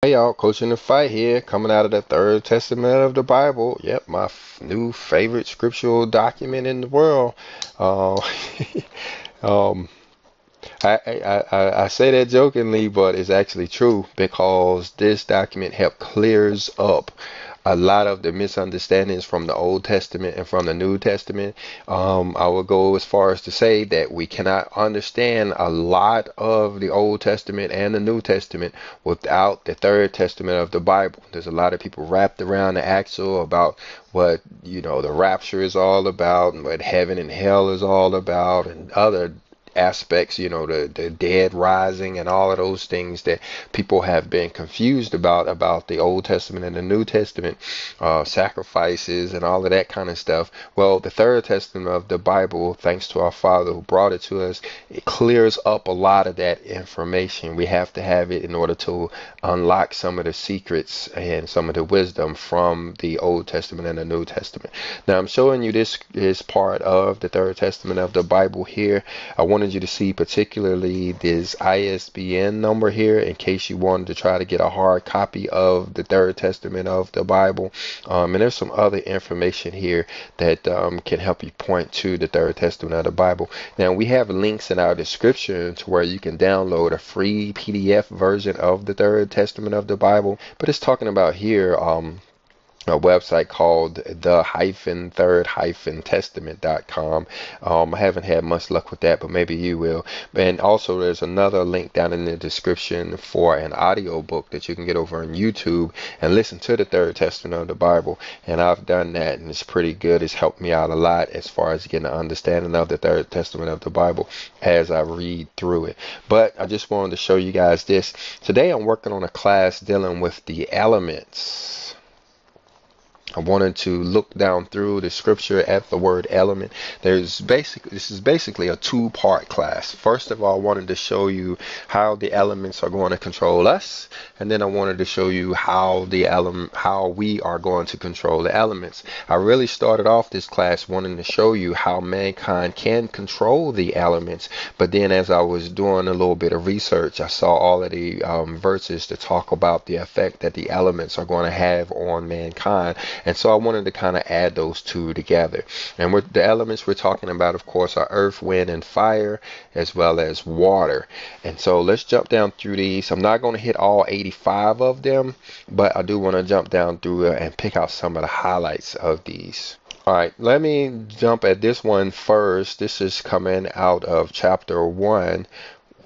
Hey y'all, Coach in the Fight here, coming out of the Third Testament of the Bible. Yep, my new favorite scriptural document in the world. Uh, um, I say that jokingly, but it's actually true because this document help clears up a lot of the misunderstandings from the Old Testament and from the New Testament. I will go as far as to say that we cannot understand a lot of the Old Testament and the New Testament without the Third Testament of the Bible. There's a lot of people wrapped around the axle about what, the rapture is all about and what heaven and hell is all about and other aspects, the dead rising and all of those things that people have been confused about the Old Testament and the New Testament, sacrifices and all of that kind of stuff. Well, the Third Testament of the Bible, thanks to our Father who brought it to us, it clears up a lot of that information. We have to have it in order to unlock some of the secrets and some of the wisdom from the Old Testament and the New Testament. Now, I'm showing you this is part of the Third Testament of the Bible here. I wanted you to see particularly this ISBN number here in case you wanted to try to get a hard copy of the Third Testament of the Bible. And there's some other information here that can help you point to the Third Testament of the Bible. Now, we have links in our description to where you can download a free PDF version of the Third Testament of the Bible. But it's talking about here a website called the-third-testament.com. I haven't had much luck with that, but maybe you will. And also there's another link down in the description for an audio book that you can get over on YouTube and listen to the Third Testament of the Bible. And I've done that and it's pretty good. It's helped me out a lot as far as getting an understanding of the Third Testament of the Bible as I read through it. But I just wanted to show you guys this. Today I'm working on a class dealing with the elements. I wanted to look down through the scripture at the word element. This is basically a two-part class. First of all, I wanted to show you how the elements are going to control us, and then I wanted to show you how we are going to control the elements. I really started off this class wanting to show you how mankind can control the elements, but then as I was doing a little bit of research, I saw all of the verses to talk about the effect that the elements are going to have on mankind. And so I wanted to kind of add those two together. And the elements we're talking about, of course, are earth, wind, and fire, as well as water. And so let's jump down through these. I'm not going to hit all 85 of them, but I do want to jump down through and pick out some of the highlights of these. All right, let me jump at this one first. This is coming out of chapter 1,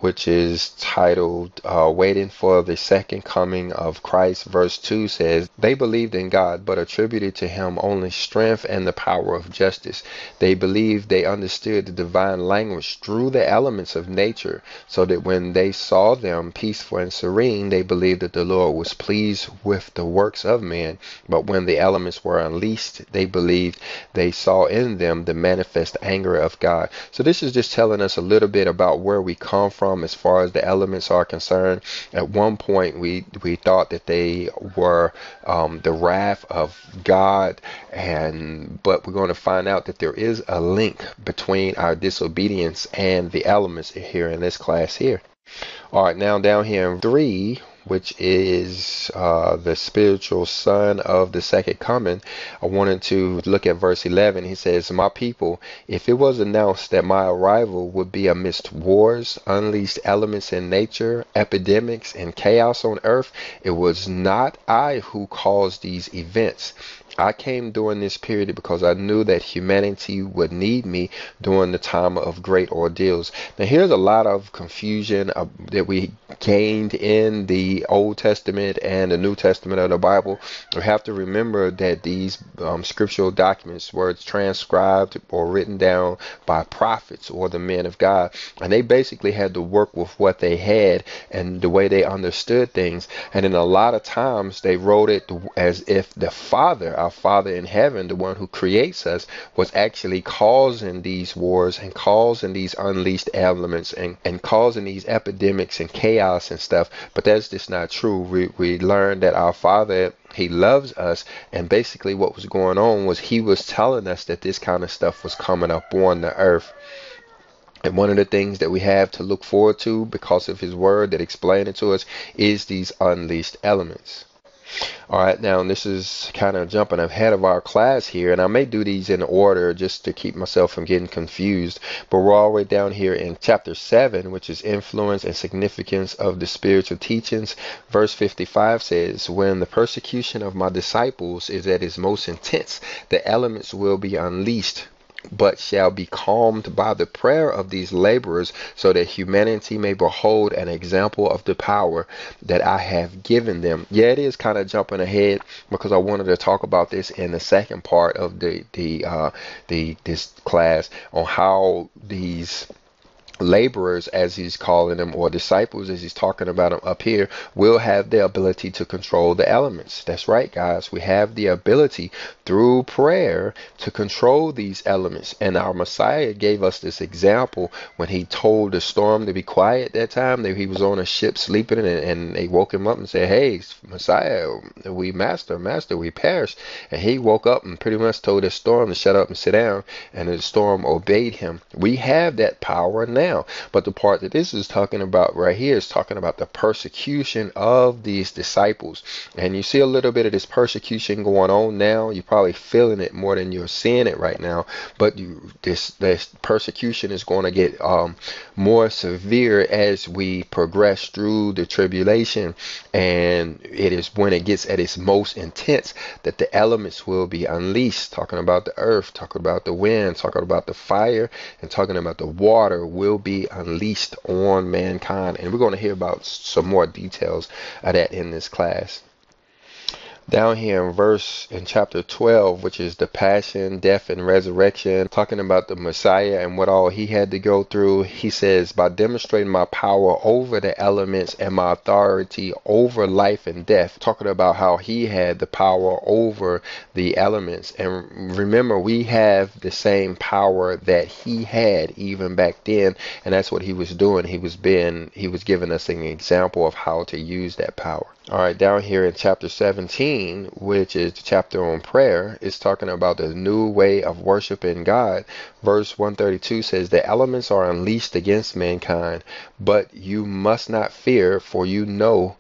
which is titled Waiting for the Second Coming of Christ. Verse 2 says, "They believed in God, but attributed to him only strength and the power of justice. They believed they understood the divine language through the elements of nature, so that when they saw them peaceful and serene, they believed that the Lord was pleased with the works of men. But when the elements were unleashed, they believed they saw in them the manifest anger of God." So this is just telling us a little bit about where we come from as far as the elements are concerned. At one point we thought that they were the wrath of God, but we're going to find out that there is a link between our disobedience and the elements here in this class here. All right, now down here in 3, which is the spiritual son of the second coming, I wanted to look at verse 11. He says, "My people, if it was announced that my arrival would be amidst wars, unleashed elements in nature, epidemics, and chaos on earth, it was not I who caused these events. I came during this period because I knew that humanity would need me during the time of great ordeals." Now, here's a lot of confusion that we gained in the Old Testament and the New Testament of the Bible. We have to remember that these scriptural documents were transcribed or written down by prophets or the men of God, and they basically had to work with what they had and the way they understood things. And in a lot of times, they wrote it as if the Father, our Father in heaven, the one who creates us, was actually causing these wars and causing these unleashed elements and causing these epidemics and chaos and stuff. But that's just not true. We learned that our Father, he loves us, and basically what was going on was he was telling us that this kind of stuff was coming up on the earth. And one of the things that we have to look forward to because of his word that explain it to us is these unleashed elements. All right, now this is kind of jumping ahead of our class here, and I may do these in order just to keep myself from getting confused. But we're all the way down here in chapter 7, which is influence and significance of the spiritual teachings. Verse 55 says, when the persecution of my disciples is at its most intense, the elements will be unleashed, but shall be calmed by the prayer of these laborers, so that humanity may behold an example of the power that I have given them. Yeah, it is kind of jumping ahead because I wanted to talk about this in the second part of this class on how these laborers, as he's calling them, or disciples, as he's talking about them up here, will have the ability to control the elements. That's right, guys. We have the ability through prayer to control these elements. And our Messiah gave us this example when he told the storm to be quiet that time that he was on a ship sleeping, and they woke him up and said, hey, Messiah, master, we perished. And he woke up and pretty much told the storm to shut up and sit down, and the storm obeyed him. We have that power now. But the part that this is talking about right here is talking about the persecution of these disciples. And you see a little bit of this persecution going on now. You're probably feeling it more than you're seeing it right now. But this persecution is going to get more severe as we progress through the tribulation. And it is when it gets at its most intense that the elements will be unleashed. Talking about the earth, talking about the wind, talking about the fire, and talking about the water will be unleashed on mankind. And we're going to hear about some more details of that in this class. Down here in chapter 12, which is the passion, death, and resurrection, talking about the Messiah and what all he had to go through, he says, by demonstrating my power over the elements and my authority over life and death, talking about how he had the power over the elements. And remember, we have the same power that he had even back then, and that's what he was doing. He was giving us an example of how to use that power. All right, down here in chapter 17, which is the chapter on prayer, it's talking about the new way of worshiping God. Verse 132 says, the elements are unleashed against mankind, but you must not fear, for you know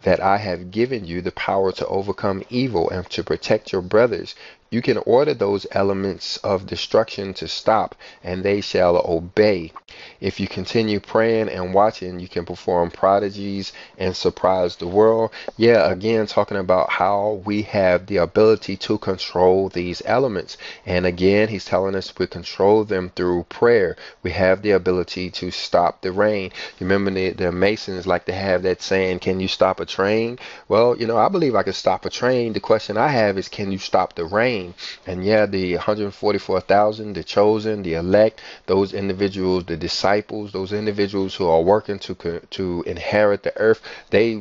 that I have given you the power to overcome evil and to protect your brothers. You can order those elements of destruction to stop, and they shall obey. If you continue praying and watching, you can perform prodigies and surprise the world. Yeah, again, talking about how we have the ability to control these elements. And again, he's telling us we control them through prayer. We have the ability to stop the rain. You remember the Masons like to have that saying, can you stop a train? Well, I believe I can stop a train. The question I have is, can you stop the rain? And yeah, the 144,000, the chosen, the elect, those individuals, the disciples, those individuals who are working to inherit the earth, they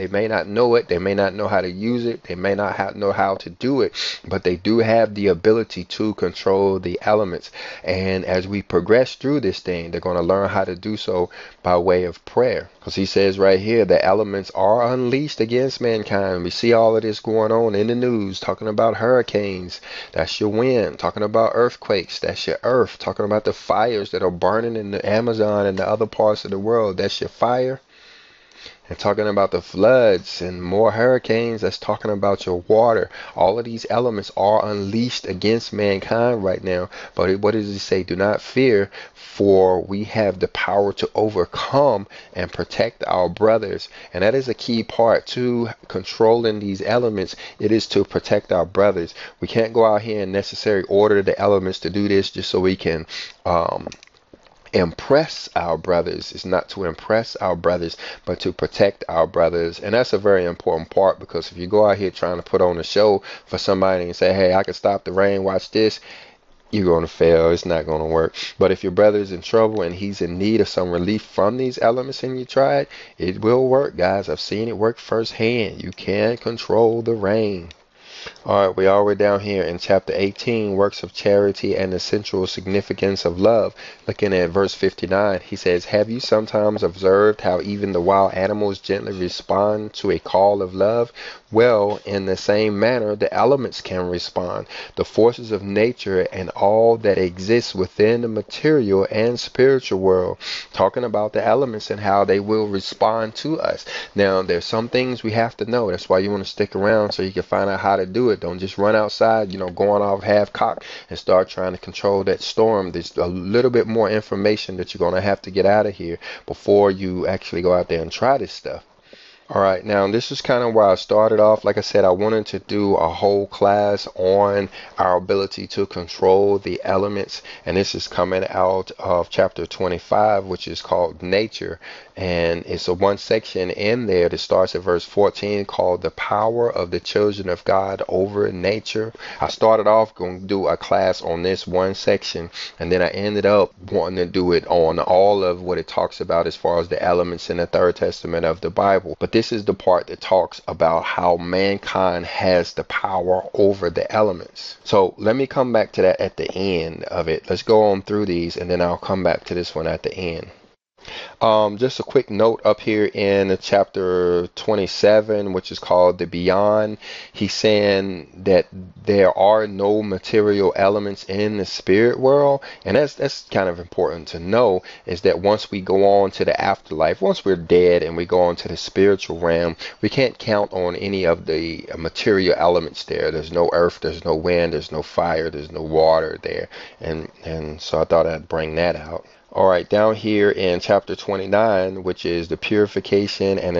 may not know it, they may not know how to use it, they may not know how to do it, but they do have the ability to control the elements. And as we progress through this thing, they're going to learn how to do so by way of prayer. Because he says right here, the elements are unleashed against mankind. We see all of this going on in the news, talking about hurricanes, that's your wind. Talking about earthquakes, that's your earth. Talking about the fires that are burning in the Amazon and the other parts of the world, that's your fire. And talking about the floods and more hurricanes, that's talking about your water. All of these elements are unleashed against mankind right now. But what does he say? Do not fear, for we have the power to overcome and protect our brothers. And that is a key part to controlling these elements. It is to protect our brothers. We can't go out here and necessarily order the elements to do this just so we can impress our brothers. It's not to impress our brothers, but to protect our brothers. And that's a very important part, because if you go out here trying to put on a show for somebody and say, hey, I can stop the rain, watch this, you're going to fail. It's not going to work. But if your brother's in trouble and he's in need of some relief from these elements and you try it, it will work, guys. I've seen it work firsthand. You can control the rain. All right, we are way down here in chapter 18, works of charity and the central significance of love. Looking at verse 59, he says, "Have you sometimes observed how even the wild animals gently respond to a call of love? Well, in the same manner, the elements can respond. The forces of nature and all that exists within the material and spiritual world." Talking about the elements and how they will respond to us. Now, there's some things we have to know. That's why you want to stick around so you can find out how to do it. Don't just run outside, going off half cocked and start trying to control that storm. There's a little bit more information that you're going to have to get out of here before you actually go out there and try this stuff. All right, now this is kind of where I started off. Like I said, I wanted to do a whole class on our ability to control the elements, and this is coming out of chapter 25, which is called Nature, and it's a one section in there that starts at verse 14 called The Power of the Children of God Over Nature. I started off going to do a class on this one section, and then I ended up wanting to do it on all of what it talks about as far as the elements in the Third Testament of the Bible. But this is the part that talks about how mankind has the power over the elements. So let me come back to that at the end of it. Let's go on through these, and then I'll come back to this one at the end. Just a quick note up here in chapter 27, which is called the Beyond. He's saying that there are no material elements in the spirit world, and that's kind of important to know, is that once we go on to the afterlife, once we're dead and we go on to the spiritual realm, we can't count on any of the material elements there. There's no earth, there's no wind, there's no fire, there's no water there, and so I thought I'd bring that out. All right, down here in chapter 29, which is the purification and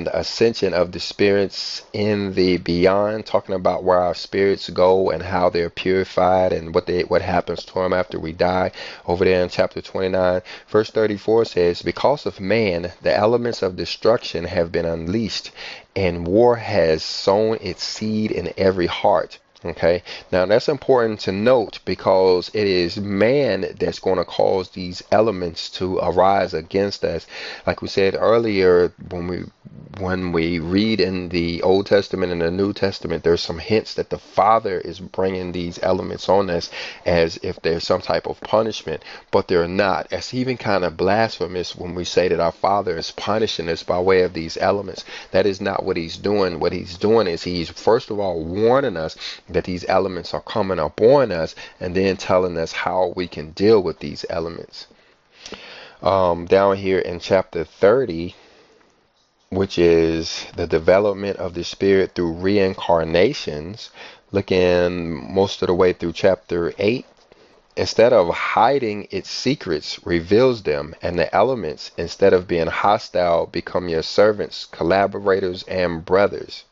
ascension of the spirits in the beyond, talking about where our spirits go and how they're purified and what happens to them after we die. Over there in chapter 29, verse 34 says, "Because of man, the elements of destruction have been unleashed, and war has sown its seed in every heart." Okay, now that's important to note because it is man that's going to cause these elements to arise against us. Like we said earlier, when we read in the Old Testament and the New Testament, there's some hints that the Father is bringing these elements on us as if there's some type of punishment, but they're not. It's even kind of blasphemous when we say that our Father is punishing us by way of these elements. That is not what he's doing. What he's doing is he's first of all warning us that these elements are coming upon us, and then telling us how we can deal with these elements. Down here in chapter 30, which is the development of the spirit through reincarnations, looking most of the way through chapter 8. Instead of hiding its secrets, reveals them, and the elements, instead of being hostile, become your servants, collaborators, and brothers.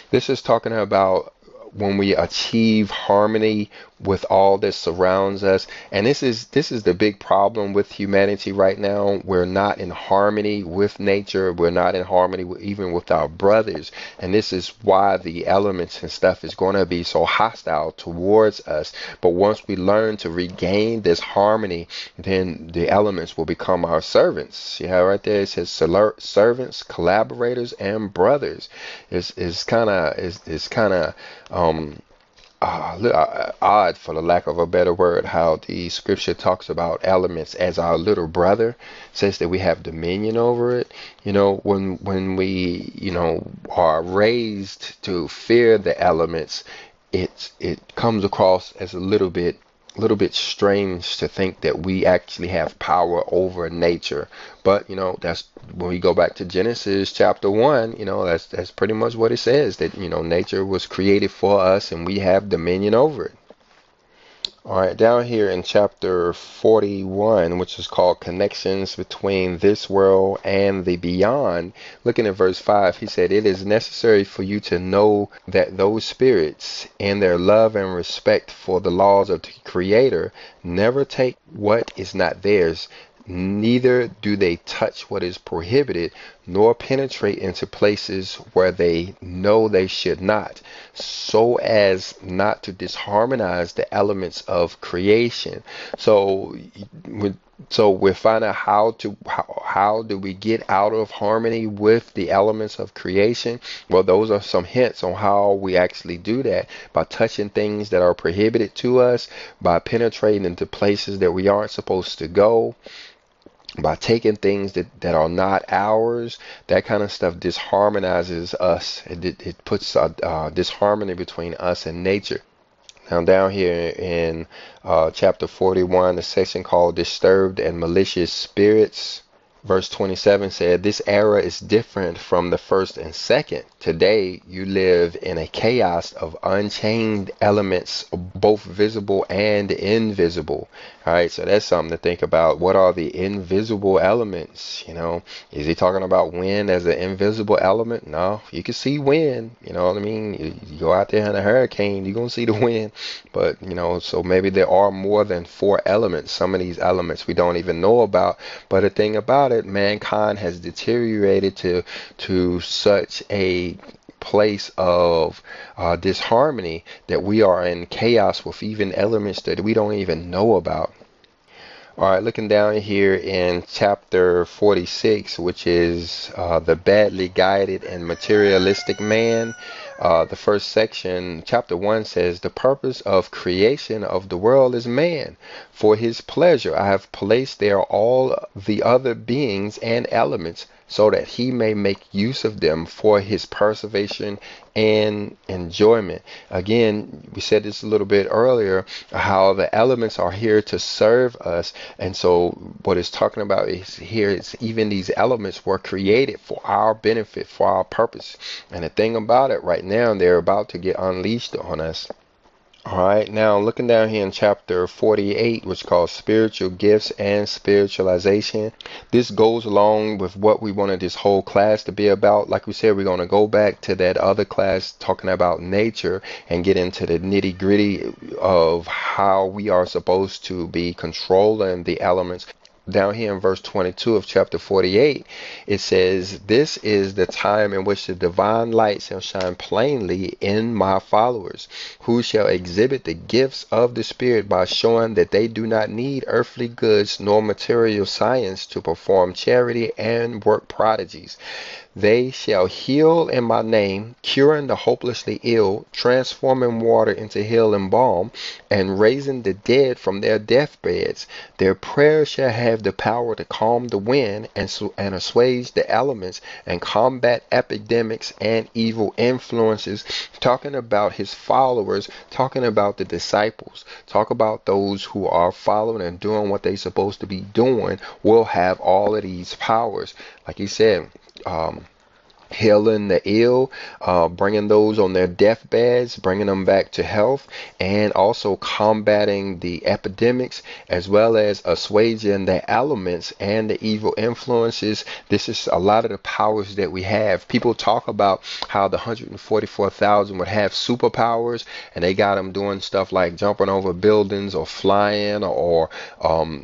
This is talking about when we achieve harmony with all that surrounds us. And this is the big problem with humanity right now. We're not in harmony with nature. We're not in harmony even with our brothers. And this is why the elements and stuff is going to be so hostile towards us. But once we learn to regain this harmony, then the elements will become our servants. Yeah, right there it says servants, collaborators, and brothers. It's kind of odd, for the lack of a better word, how the scripture talks about elements as our little brother, says that we have dominion over it. When we are raised to fear the elements, it comes across as a little bit strange to think that we actually have power over nature. But that's when we go back to Genesis chapter 1, that's pretty much what it says, that nature was created for us and we have dominion over it. All right, down here in chapter 41, which is called Connections Between This World and the Beyond, looking at verse 5, he said, "It is necessary for you to know that those spirits, in their love and respect for the laws of the Creator, never take what is not theirs. Neither do they touch what is prohibited, nor penetrate into places where they know they should not, so as not to disharmonize the elements of creation." So So we're finding out how do we get out of harmony with the elements of creation. Well, those are some hints on how we actually do that, by touching things that are prohibited to us, by penetrating into places that we aren't supposed to go, by taking things that are not ours. That kind of stuff disharmonizes us. It puts disharmony between us and nature. Now, down here in chapter 41, the section called Disturbed and Malicious Spirits, verse 27 said, "This era is different from the first and second. Today, you live in a chaos of unchained elements, both visible and invisible." All right, so that's something to think about. What are the invisible elements? Is he talking about wind as an invisible element? No, you can see wind. You know what I mean? You go out there in a hurricane, you're going to see the wind. But, so maybe there are more than four elements. Some of these elements we don't even know about. But the thing about it, mankind has deteriorated to such a place of disharmony that we are in chaos with even elements that we don't even know about. All right, looking down here in chapter 46, which is the badly guided and materialistic man. The first section, chapter 1 says, "The purpose of creation of the world is man. For his pleasure I have placed there all the other beings and elements, so that he may make use of them for his preservation and enjoyment." Again, we said this a little bit earlier, how the elements are here to serve us. And so what it's talking about is here is even these elements were created for our benefit, for our purpose. And the thing about it, right now, they're about to get unleashed on us. All right, now looking down here in chapter 48, which is called Spiritual Gifts and Spiritualization. This goes along with what we wanted this whole class to be about. Like we said, we're going to go back to that other class talking about nature and get into the nitty gritty of how we are supposed to be controlling the elements. Down here in verse 22 of chapter 48, it says, "This is the time in which the divine light shall shine plainly in my followers, who shall exhibit the gifts of the Spirit by showing that they do not need earthly goods nor material science to perform charity and work prodigies. They shall heal in my name, curing the hopelessly ill, transforming water into healing balm, and raising the dead from their deathbeds. Their prayers shall have the power to calm the wind and assuage the elements and combat epidemics and evil influences." Talking about his followers, talking about the disciples, talk about those who are following and doing what they're supposed to be doing, will have all of these powers. Like he said, healing the ill, bringing those on their deathbeds, bringing them back to health, and also combating the epidemics, as well as assuaging the elements and the evil influences. This is a lot of the powers that we have. People talk about how the 144,000 would have superpowers, and they got them doing stuff like jumping over buildings or flying or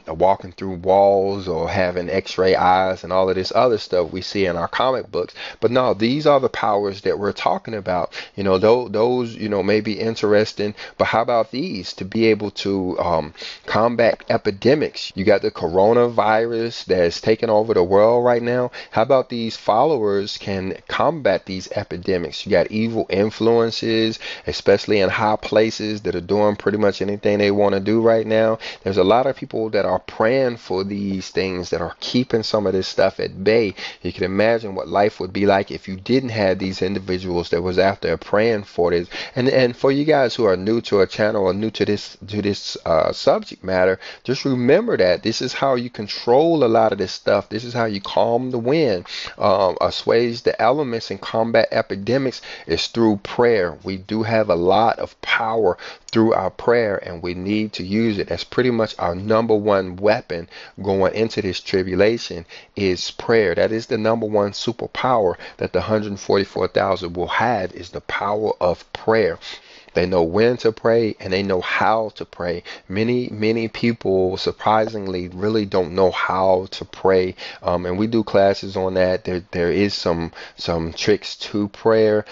walking through walls or having x-ray eyes and all of this other stuff we see in our comic books. But no, these are the powers that we're talking about. Those may be interesting, but how about these to be able to combat epidemics? You got the coronavirus that's taking over the world right now. How about these followers can combat these epidemics? You got evil influences, especially in high places, that are doing pretty much anything they want to do right now. There's a lot of people that are praying for these things, that are keeping some of this stuff at bay. You can imagine what life would be like if you didn't have these individuals that was out there praying for this. And for you guys who are new to our channel or new to this subject matter, just remember that this is how you control a lot of this stuff. This is how you calm the wind, assuage the elements, and combat epidemics is through prayer. We do have a lot of power through our prayer, and we need to use it. That's pretty much our number one weapon going into this tribulation is prayer. That is the number one superpower that the 144,000 will have, is the power of prayer. They know when to pray and they know how to pray. Many people surprisingly really don't know how to pray, and we do classes on that. There is some tricks to prayer.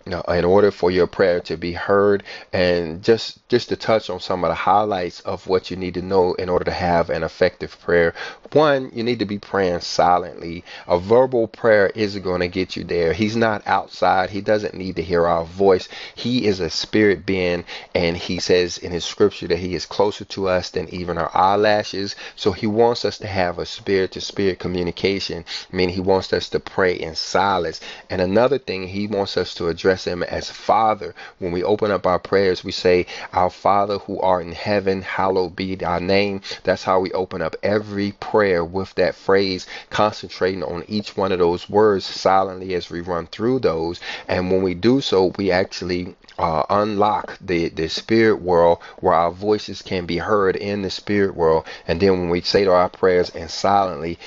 in order for your prayer to be heard. And just to touch on some of the highlights of what you need to know in order to have an effective prayer. One, you need to be praying silently. A verbal prayer isn't going to get you there. He's not outside. He doesn't need to hear our voice. He is a spirit being, and he says in his scripture that he is closer to us than even our eyelashes. So he wants us to have a spirit to spirit communication, meaning he wants us to pray in silence. And another thing, he wants us to address him as Father. When we open up our prayers, we say, "Our Father who art in heaven, hallowed be thy name." That's how we open up every prayer, with that phrase, concentrating on each one of those words silently as we run through those. And when we do so, we actually unlock the spirit world, where our voices can be heard in the spirit world. And then when we say to our prayers and silently,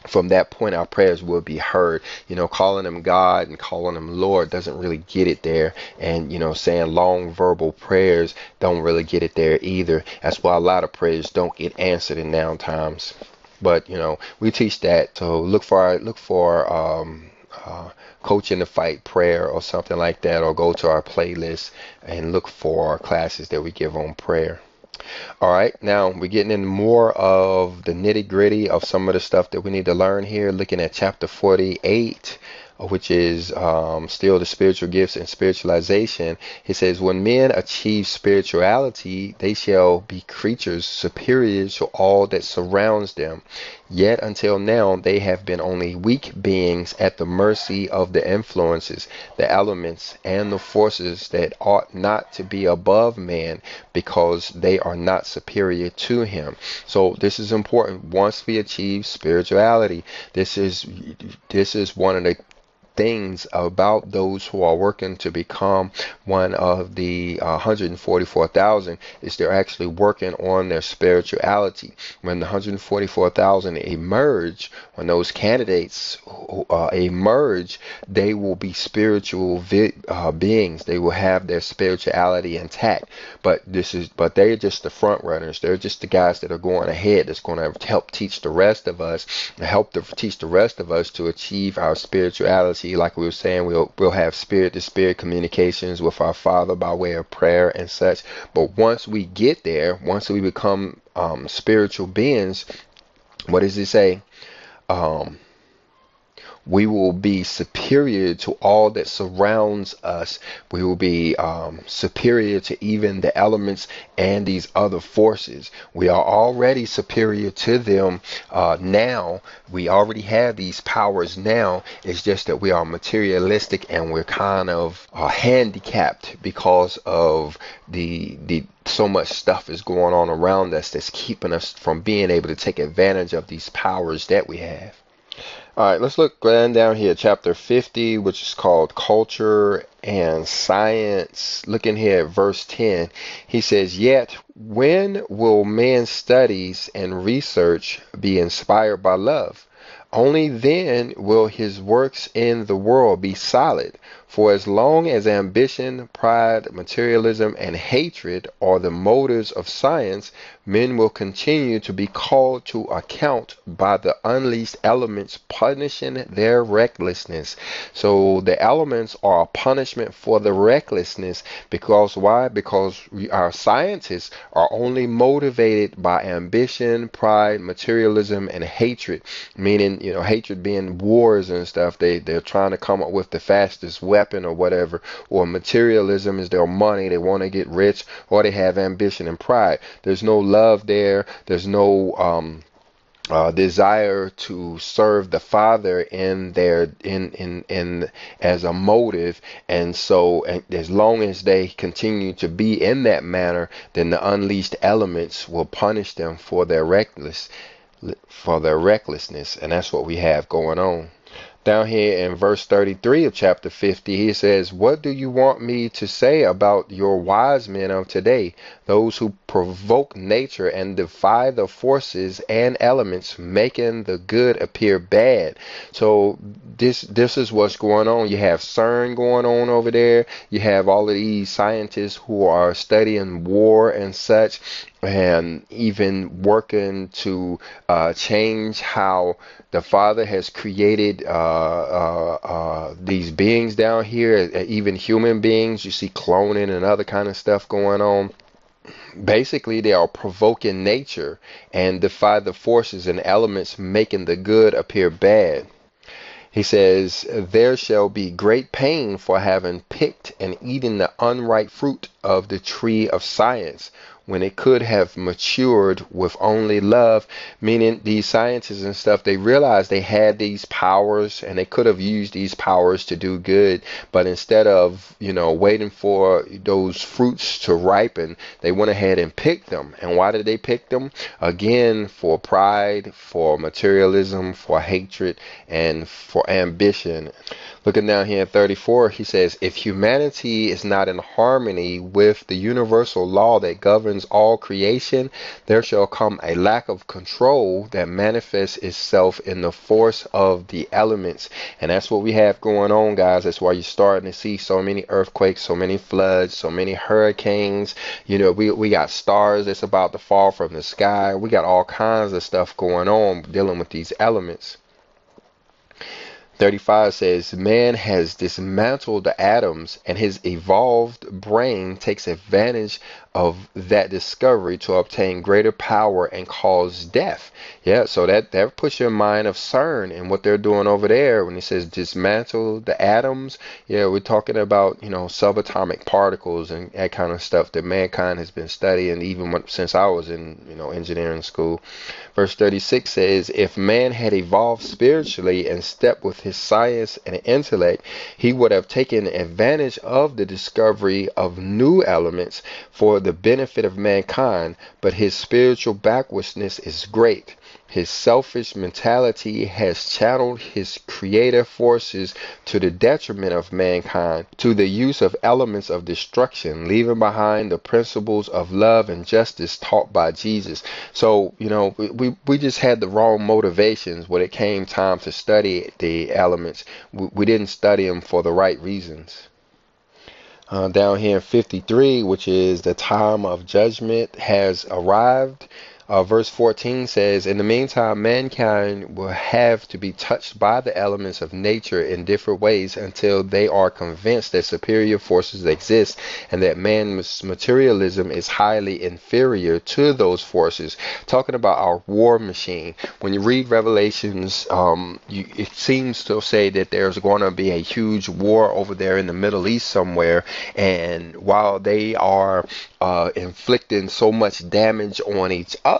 from that point, our prayers will be heard. Calling him God and calling him Lord doesn't really get it there. And, saying long verbal prayers don't really get it there either. That's why a lot of prayers don't get answered in noun times. But, we teach that. So look for Coach in the Fight prayer or something like that, or go to our playlist and look for classes that we give on prayer. All right, now we're getting into more of the nitty gritty of some of the stuff that we need to learn here, looking at chapter 48, which is still the spiritual gifts and spiritualization. It says, when men achieve spirituality, they shall be creatures superior to all that surrounds them. Yet until now, they have been only weak beings at the mercy of the influences, the elements, and the forces that ought not to be above man, because they are not superior to him. So this is important. Once we achieve spirituality, this is one of the things about those who are working to become one of the 144,000 is they're actually working on their spirituality. When the 144,000 emerge, when those candidates emerge, they will be spiritual beings. They will have their spirituality intact. But they're just the front runners. They're just the guys that are going ahead. That's going to help teach the rest of us, to achieve our spirituality. Like we were saying, we'll have spirit to spirit communications with our Father by way of prayer and such. But once we get there, once we become spiritual beings, what does it say? We will be superior to all that surrounds us. We will be superior to even the elements and these other forces. We are already superior to them now. We already have these powers now. It's just that we are materialistic, and we're kind of handicapped because of the so much stuff is going on around us that's keeping us from being able to take advantage of these powers that we have. All right, let's look down here, chapter 50, which is called Culture and Science. Looking here at verse 10, he says, "Yet when will man's studies and research be inspired by love? Only then will his works in the world be solid. For as long as ambition, pride, materialism, and hatred are the motives of science, men will continue to be called to account by the unleashed elements punishing their recklessness." So the elements are a punishment for the recklessness. Because why? Because our scientists are only motivated by ambition, pride, materialism, and hatred. Meaning, hatred being wars and stuff. They're trying to come up with the fastest weapon or whatever. Or materialism is their money. They want to get rich, or they have ambition and pride. There's no love there. There's no desire to serve the Father in as a motive. And so as long as they continue to be in that manner, then the unleashed elements will punish them for their recklessness. And that's what we have going on. Down here in verse 33 of chapter 50, he says, "What do you want me to say about your wise men of today, those who provoke nature and defy the forces and elements, making the good appear bad?" So this is what's going on. You have CERN going on over there. You have all of these scientists who are studying war and such. and even working to change how the Father has created these beings down here, even human beings. You see cloning and other kind of stuff going on. Basically, they are provoking nature and defy the forces and elements making the good appear bad. He says, there shall be great pain for having picked and eaten the unripe fruit of the tree of science, when it could have matured with only love. Meaning these scientists and stuff, they realized they had these powers and they could have used these powers to do good, but instead of, waiting for those fruits to ripen, they went ahead and picked them. And why did they pick them? Again, for pride, for materialism, for hatred, and for ambition. Looking down here at 34, he says, if humanity is not in harmony with the universal law that governs all creation, there shall come a lack of control that manifests itself in the force of the elements. And that's what we have going on, guys. That's why you're starting to see so many earthquakes, so many floods, so many hurricanes. We got stars that's about to fall from the sky. We got all kinds of stuff going on dealing with these elements. 35 says, man has dismantled the atoms, and his evolved brain takes advantage of that discovery to obtain greater power and cause death. Yeah, so that puts your mind of CERN and what they're doing over there when it says dismantle the atoms. Yeah, we're talking about, subatomic particles and that kind of stuff that mankind has been studying since I was in, engineering school. Verse 36 says, if man had evolved spiritually in step with his science and intellect, he would have taken advantage of the discovery of new elements for the benefit of mankind, but his spiritual backwardness is great. His selfish mentality has channeled his creative forces to the detriment of mankind, to the use of elements of destruction, leaving behind the principles of love and justice taught by Jesus. So, we just had the wrong motivations when it came time to study the elements. We didn't study them for the right reasons. Down here in 53, which is the time of judgment has arrived. Verse 14 says, in the meantime, mankind will have to be touched by the elements of nature in different ways until they are convinced that superior forces exist and that man's materialism is highly inferior to those forces. Talking about our war machine. When you read Revelations, it seems to say that there's going to be a huge war over there in the Middle East somewhere. And while they are inflicting so much damage on each other,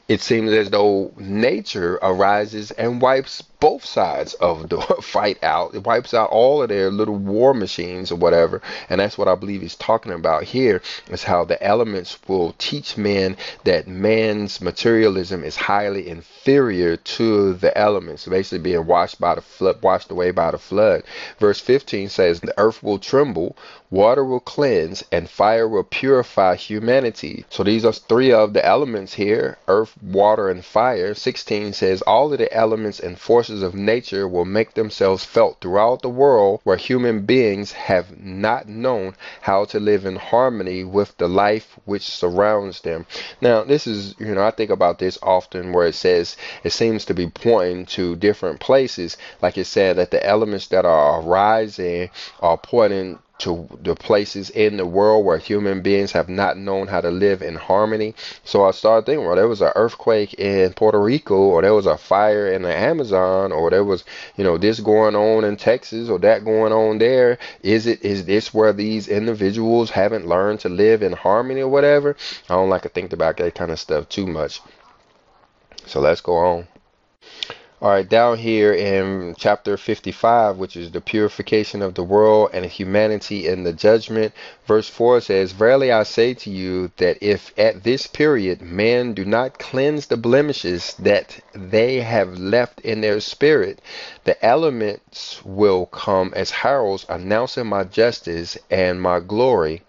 it seems as though nature arises and wipes both sides of the fight out. It wipes out all of their little war machines or whatever. And that's what I believe he's talking about here, is how the elements will teach men that man's materialism is highly inferior to the elements, basically being washed away by the flood. Verse 15 says, the earth will tremble, water will cleanse, and fire will purify humanity. So these are three of the elements here: earth, water, and fire. 16 says, all of the elements and forces of nature will make themselves felt throughout the world where human beings have not known how to live in harmony with the life which surrounds them. Now, this is, I think about this often, where it says, it seems to be pointing to different places. Like it said that the elements that are arising are pointing to the places in the world where human beings have not known how to live in harmony. So I started thinking, well, there was an earthquake in Puerto Rico, or there was a fire in the Amazon, or there was, this going on in Texas, or that going on there. Is this where these individuals haven't learned to live in harmony or whatever? I don't like to think about that kind of stuff too much. So let's go on. All right, down here in chapter 55, which is the purification of the world and humanity in the judgment, verse 4 says, verily I say to you that if at this period men do not cleanse the blemishes that they have left in their spirit, the elements will come as heralds announcing my justice and my glory,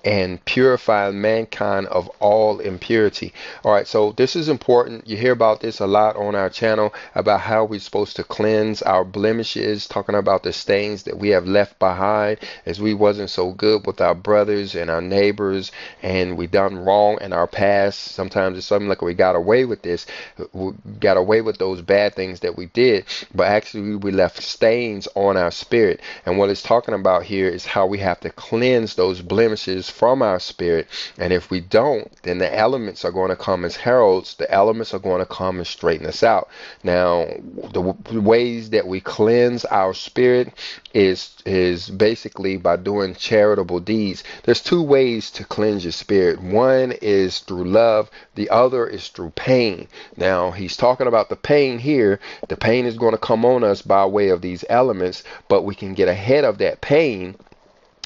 and purifying mankind of all impurity. All right, so this is important. You hear about this a lot on our channel about how we're supposed to cleanse our blemishes, talking about the stains that we have left behind as we wasn't so good with our brothers and our neighbors, and we done wrong in our past. Sometimes it's something like we got away with this, we got away with those bad things that we did, but actually we left stains on our spirit. And what it's talking about here is how we have to cleanse those blemishes from our spirit. And if we don't, then the elements are going to come as heralds. The elements are going to come and straighten us out. Now, the ways that we cleanse our spirit is basically by doing charitable deeds. There's two ways to cleanse your spirit. One is through love. The other is through pain. Now, he's talking about the pain here. The pain is going to come on us by way of these elements, but we can get ahead of that pain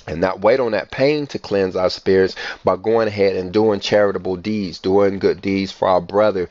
and not wait on that pain to cleanse our spirits by going ahead and doing charitable deeds, doing good deeds for our brother,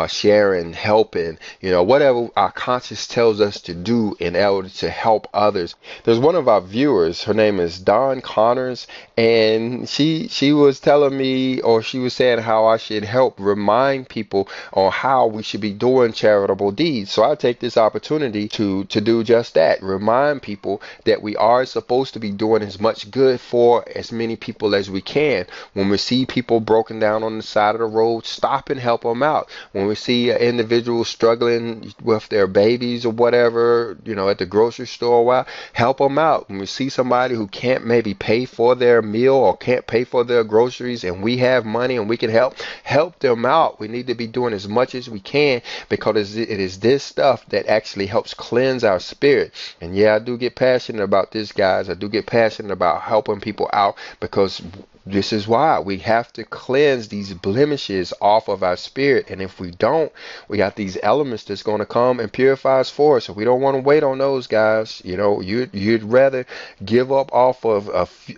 sharing, helping, whatever our conscience tells us to do in order to help others. There's one of our viewers, her name is Dawn Connors, and she was telling me, or she was saying how I should help remind people on how we should be doing charitable deeds. So I take this opportunity to do just that, remind people that we are supposed to be doing as much good for as many people as we can. When we see people broken down on the side of the road, stop and help them out. When we see an individual struggling with their babies or whatever, at the grocery store, help them out. When we see somebody who can't maybe pay for their meal or can't pay for their groceries and we have money and we can help them out. We need to be doing as much as we can, because it is this stuff that actually helps cleanse our spirit. And yeah, I do get passionate about this, guys. I do get passionate about helping people out, because this is why we have to cleanse these blemishes off of our spirit. And if we don't, we got these elements that's going to come and purify us for us. So we don't want to wait on those, guys. You'd rather give up off of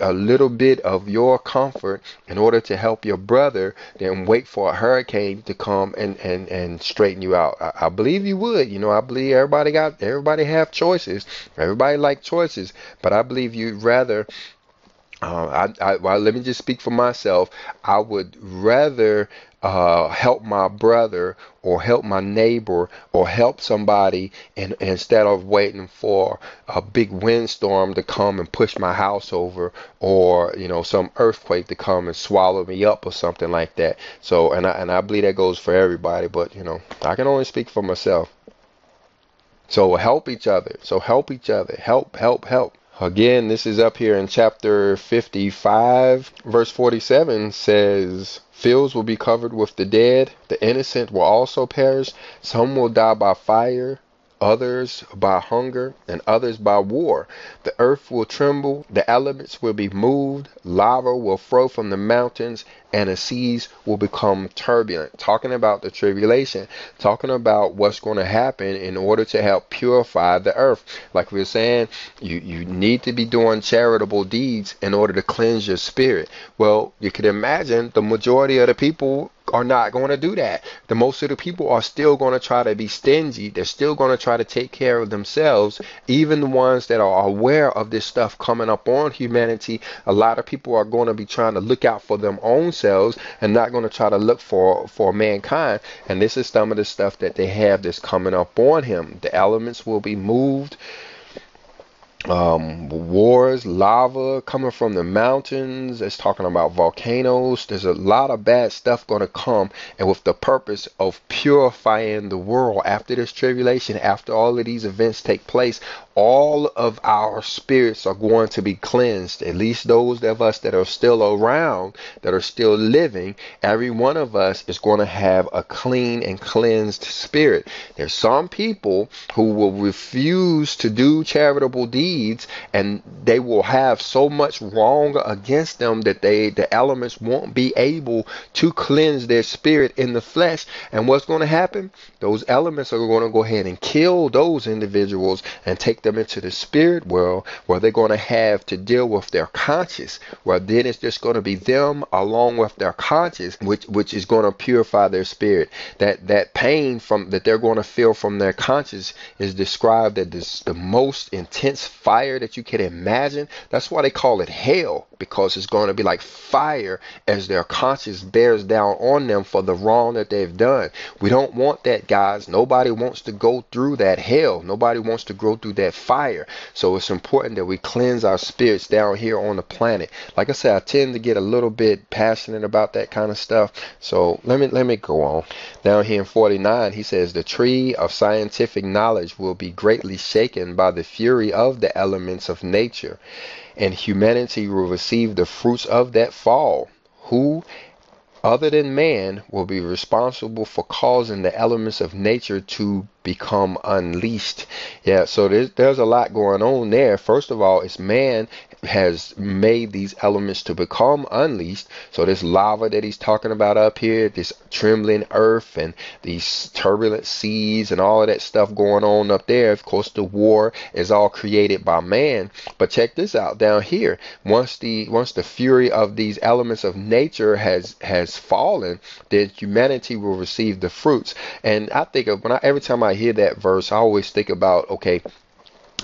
a little bit of your comfort in order to help your brother than wait for a hurricane to come and straighten you out. I believe you would. I believe everybody have choices. Everybody like choices, but I believe you'd rather. Well, let me just speak for myself. I would rather help my brother or help my neighbor or help somebody instead of waiting for a big windstorm to come and push my house over, or some earthquake to come and swallow me up or something like that. So and I believe that goes for everybody, but I can only speak for myself. So help each other. Help. Again, this is up here in chapter 55, verse 47 says, "Fields will be covered with the dead, the innocent will also perish, some will die by fire, others by hunger, and others by war. The earth will tremble, the elements will be moved, lava will flow from the mountains, and the seas will become turbulent." Talking about the tribulation, talking about what's going to happen in order to help purify the earth. Like we were saying, you need to be doing charitable deeds in order to cleanse your spirit. Well, you could imagine the majority of the people are not going to do that. The most of the people are still going to try to be stingy. They're still going to try to take care of themselves. Even the ones that are aware of this stuff coming up on humanity, a lot of people are going to be trying to look out for their own selves and not going to try to look for mankind. And this is some of the stuff that they have that's coming up on him. The elements will be moved. Wars, lava coming from the mountains. It's talking about volcanoes. There's a lot of bad stuff going to come, and with the purpose of purifying the world after this tribulation, after all of these events take place, all of our spirits are going to be cleansed. At least those of us that are still around, that are still living, every one of us is going to have a clean and cleansed spirit. There's some people who will refuse to do charitable deeds, and they will have so much wrong against them that the elements won't be able to cleanse their spirit in the flesh. And what's going to happen? Those elements are going to go ahead and kill those individuals and take them into the spirit world, where they're going to have to deal with their conscience, where then it's just going to be them along with their conscience, which is going to purify their spirit. That pain that they're going to feel from their conscience is described as the most intense fire that you can imagine. That's why they call it hell, because it's going to be like fire as their conscience bears down on them for the wrong that they've done. We don't want that, guys. Nobody wants to go through that hell. Nobody wants to go through that fire. So it's important that we cleanse our spirits down here on the planet. Like I said, I tend to get a little bit passionate about that kind of stuff. So let me go on. Down here in 49, he says, the tree of scientific knowledge will be greatly shaken by the fury of the elements of nature, and humanity will receive the fruits of that fall. Who, other than man, will be responsible for causing the elements of nature to become unleashed? Yeah, so there's a lot going on there. First of all, it's man has made these elements to become unleashed. So this lava that he's talking about up here, this trembling earth and these turbulent seas and all of that stuff going on up there, of course the war is all created by man. But check this out down here. Once the fury of these elements of nature has fallen, then humanity will receive the fruits. And I think of every time I hear that verse, I always think about, okay,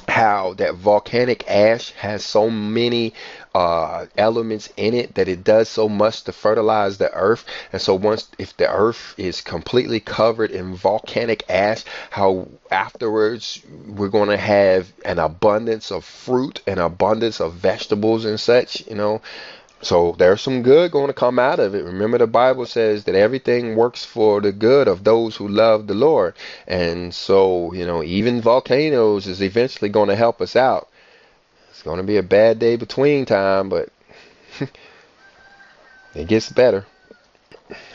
how that volcanic ash has so many elements in it that it does so much to fertilize the earth. And so if the earth is completely covered in volcanic ash, how afterwards we're going to have an abundance of fruit and abundance of vegetables and such, So there's some good going to come out of it. Remember, the Bible says that everything works for the good of those who love the Lord. And so, even volcanoes is eventually going to help us out. It's going to be a bad day between time, but it gets better.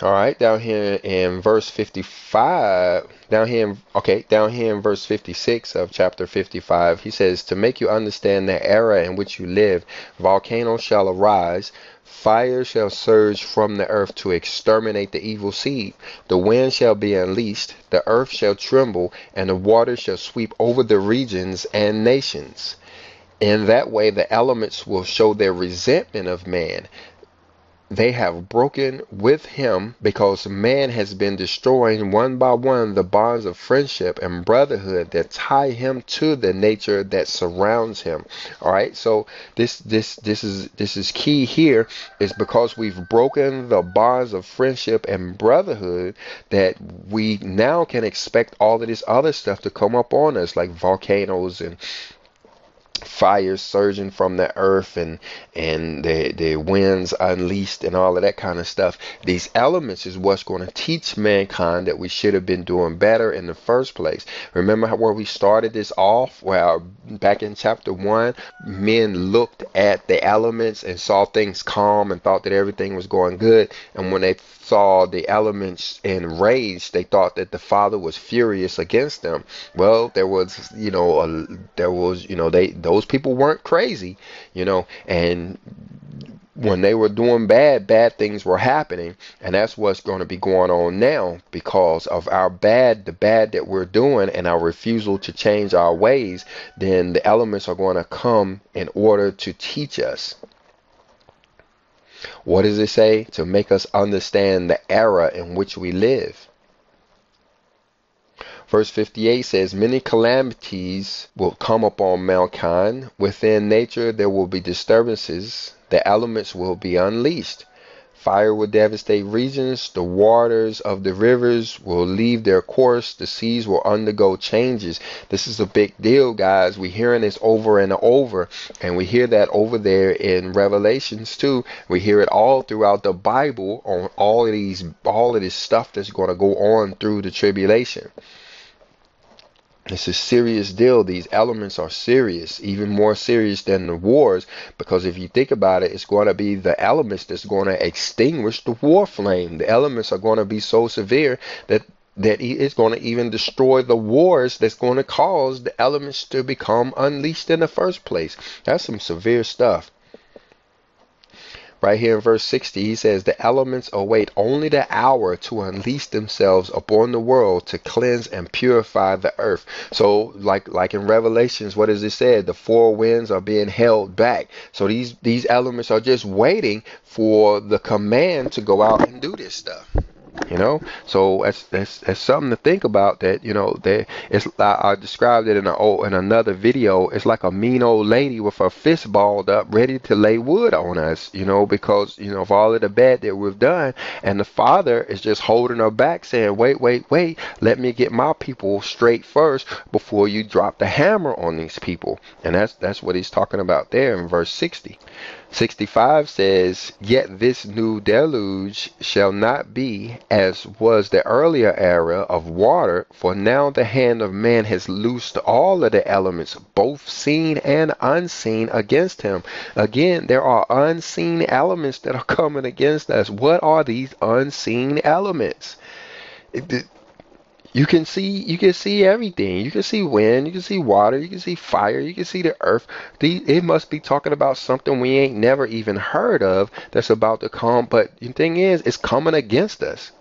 All right, down here in verse 55, down here in verse 56 of chapter 55, he says, to make you understand the era in which you live, volcanoes shall arise, fire shall surge from the earth to exterminate the evil seed. The wind shall be unleashed, the earth shall tremble, and the water shall sweep over the regions and nations. In that way, the elements will show their resentment of man. They have broken with him because man has been destroying one by one the bonds of friendship and brotherhood that tie him to the nature that surrounds him. All right, so this is key here, is because we've broken the bonds of friendship and brotherhood that we now can expect all of this other stuff to come up on us, like volcanoes and fires surging from the earth and the winds unleashed and all of that kind of stuff. These elements is what's going to teach mankind that we should have been doing better in the first place. Remember where we started this off? Well, back in chapter 1, men looked at the elements and saw things calm and thought that everything was going good. And when they saw the elements enraged, they thought that the Father was furious against them. Well, those people weren't crazy, and when they were doing bad things were happening. And that's what's going to be going on now because of the bad that we're doing and our refusal to change our ways. Then the elements are going to come in order to teach us. What does it say? To make us understand the era in which we live. Verse 58 says, many calamities will come upon mankind. Within nature there will be disturbances. The elements will be unleashed. Fire will devastate regions. The waters of the rivers will leave their course. The seas will undergo changes. This is a big deal, guys. We're hearing this over and over. And we hear that over there in Revelations too. We hear it all throughout the Bible on all of this stuff that's going to go on through the tribulation. It's a serious deal. These elements are serious, even more serious than the wars, because if you think about it, it's going to be the elements that's going to extinguish the war flame. The elements are going to be so severe that it's going to even destroy the wars that's going to cause the elements to become unleashed in the first place. That's some severe stuff. Right here in verse 60, he says, the elements await only the hour to unleash themselves upon the world to cleanse and purify the earth. So like in Revelations, what does it say? The four winds are being held back. So these elements are just waiting for the command to go out and do this stuff. You know, so that's something to think about. That that it's I described it in another video. It's like a mean old lady with her fist balled up, ready to lay wood on us. Because of all of the bad that we've done, and the Father is just holding her back, saying, "Wait, wait, wait. Let me get my people straight first before you drop the hammer on these people." And that's what he's talking about there in verse 60. 65 says, "Yet this new deluge shall not be as was the earlier era of water, for now the hand of man has loosed all of the elements, both seen and unseen, against him." Again, there are unseen elements that are coming against us. What are these unseen elements? You can see everything. You can see wind, you can see water, you can see fire, you can see the earth. It must be talking about something we ain't never even heard of that's about to come. But the thing is, it's coming against us.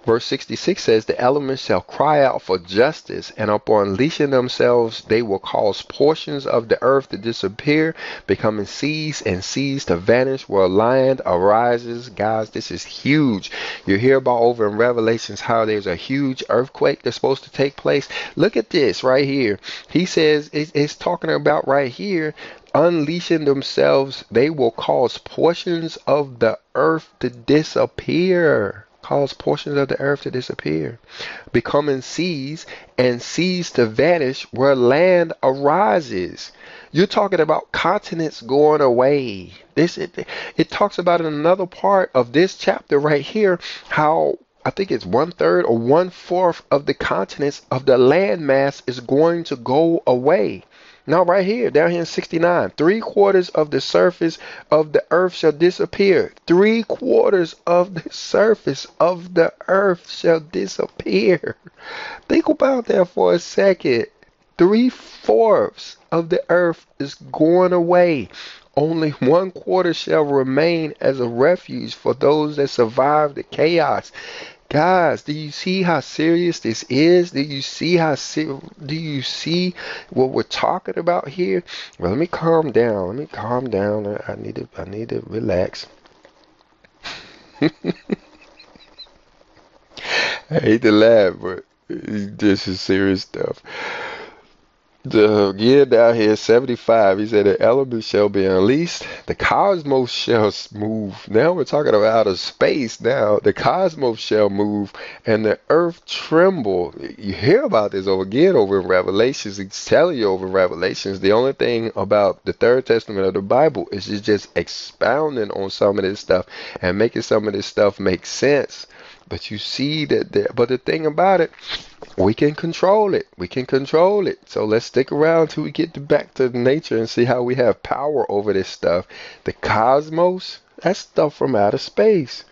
Verse 66 says, "The elements shall cry out for justice, and upon unleashing themselves, they will cause portions of the earth to disappear, becoming seas and seas to vanish where land arises." Guys, this is huge. You hear about over in Revelations how there's a huge earthquake that's supposed to take place. Look at this right here. He says, it's talking about right here, unleashing themselves, they will cause portions of the earth to disappear. Cause portions of the earth to disappear, becoming seas and seas to vanish where land arises. You're talking about continents going away. It talks about in another part of this chapter right here how I think it's 1/3 or 1/4 of the continents of the landmass is going to go away. Now, right here, down here in 69, 3/4 of the surface of the earth shall disappear. 3/4 of the surface of the earth shall disappear. Think about that for a second. 3/4 of the earth is going away. Only 1/4 shall remain as a refuge for those that survive the chaos. Guys, do you see how serious this is? Do you see what we're talking about here? Well, let me calm down. I need to relax. I hate to laugh, but this is serious stuff. The year down here, 75, he said the elements shall be unleashed. The cosmos shall move. Now we're talking about outer space now. The cosmos shall move and the earth tremble. You hear about this over in Revelations. It's telling you over in Revelations. The only thing about the Third Testament of the Bible is it's just expounding on some of this stuff and making some of this stuff make sense. But you see but the thing about it, we can control it. We can control it. So let's stick around till we get back to nature and see how we have power over this stuff. The cosmos, that's stuff from outer space.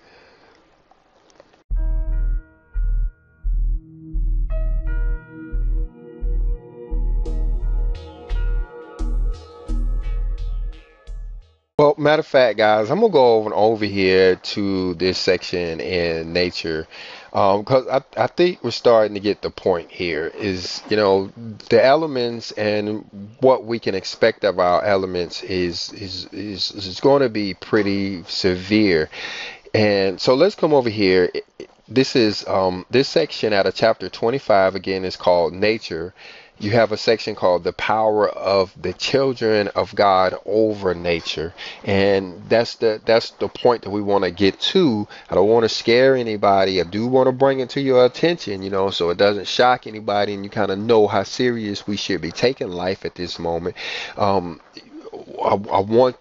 Well, matter of fact, guys, I'm gonna go over here to this section in nature, because I think we're starting to get the point here. Is the elements and what we can expect of our elements is going to be pretty severe. And so let's come over here. This is this section out of chapter 25 again is called nature. You have a section called the power of the children of God over nature. And that's the point that we want to get to. I don't want to scare anybody. I do want to bring it to your attention, so it doesn't shock anybody and you kind of know how serious we should be taking life at this moment. I want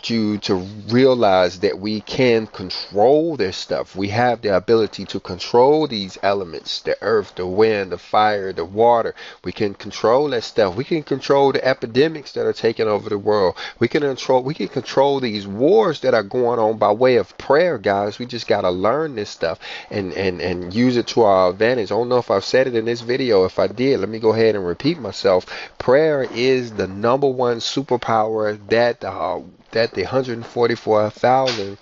you to realize that we can control this stuff. We have the ability to control these elements, the earth, the wind, the fire, the water. We can control that stuff. We can control the epidemics that are taking over the world. We can control these wars that are going on by way of prayer, guys. We just got to learn this stuff and use it to our advantage. I don't know if I've said it in this video. If I did, let me go ahead and repeat myself. Prayer is the #1 superpower that that the 144,000